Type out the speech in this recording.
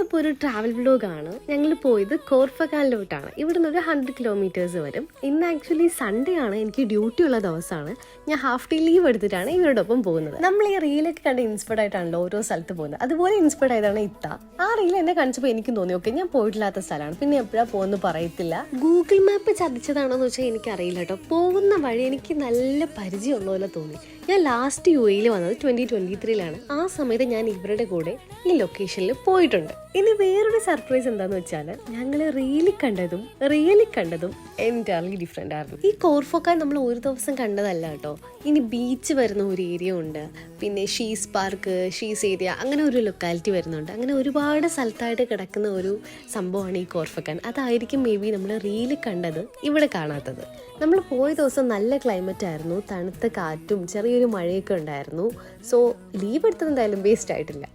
ഇന്നിപ്പോൾ ഒരു ട്രാവൽ വ്ലോഗാണ്. ഞങ്ങൾ പോയത് കോർഫക്കാനിലോട്ടാണ്. ഇവിടുന്ന് ഒരു 100 കിലോമീറ്റേഴ്സ് വരും. ഇന്ന് ആക്ച്വലി സൺഡേ ആണ്, എനിക്ക് ഡ്യൂട്ടി ഉള്ള ദിവസമാണ്. ഞാൻ ഹാഫ് ഡേ ലീവ് എടുത്തിട്ടാണ് ഇവരോടൊപ്പം പോകുന്നത്. നമ്മൾ ഈ റീലൊക്കെ കണ്ട് ഇൻസ്പയർഡ് ആയിട്ടാണല്ലോ ഓരോ സ്ഥലത്ത് പോകുന്നത്. അതുപോലെ ഇൻസ്പയർഡ് ആയതാണ് ഇത്ത. ആ റീൽ എന്നെ കാണിച്ചപ്പോൾ എനിക്ക് തോന്നി, ഓക്കെ ഞാൻ പോയിട്ടില്ലാത്ത സ്ഥലമാണ്, പിന്നെ എപ്പോഴാണ് പോകുന്നത് പറയത്തില്ല. ഗൂഗിൾ മാപ്പ് ചതിച്ചതാണോ എന്ന് വെച്ചാൽ എനിക്കറിയില്ല കേട്ടോ. പോകുന്ന വഴി എനിക്ക് നല്ല പരിചയമുള്ള പോലെ തോന്നി. ഞാൻ ലാസ്റ്റ് UAE വന്നത് 2023-ലാണ്. ആ സമയത്ത് ഞാൻ ഇവരുടെ കൂടെ ഈ ലൊക്കേഷനിൽ പോയിട്ടുണ്ട്. ഇനി വേറൊരു സർപ്രൈസ് എന്താന്ന് വെച്ചാൽ, ഞങ്ങൾ റിയലി കണ്ടതും എൻറ്റയർലി ഡിഫറെൻ്റ് ആയിരുന്നു. ഈ കോർഫക്കാൻ നമ്മൾ ഒരു ദിവസം കണ്ടതല്ല കേട്ടോ. ഇനി ബീച്ച് വരുന്ന ഒരു ഏരിയ ഉണ്ട്, പിന്നെ ഷീസ് പാർക്ക്, ഷീസ് ഏരിയ, അങ്ങനെ ഒരു ലൊക്കാലിറ്റി വരുന്നുണ്ട്. അങ്ങനെ ഒരുപാട് സ്ഥലത്തായിട്ട് കിടക്കുന്ന ഒരു സംഭവമാണ് ഈ കോർഫക്കാൻ. അതായിരിക്കും മേ ബി നമ്മൾ റിയലി കണ്ടത് ഇവിടെ കാണാത്തത്. നമ്മൾ പോയ ദിവസം നല്ല ക്ലൈമറ്റ് ആയിരുന്നു, തണുത്ത കാറ്റും ചെറിയൊരു മഴയൊക്കെ ഉണ്ടായിരുന്നു. സോ ലീവ് എടുത്തത് എന്തായാലും വേസ്റ്റ് ആയിട്ടില്ല.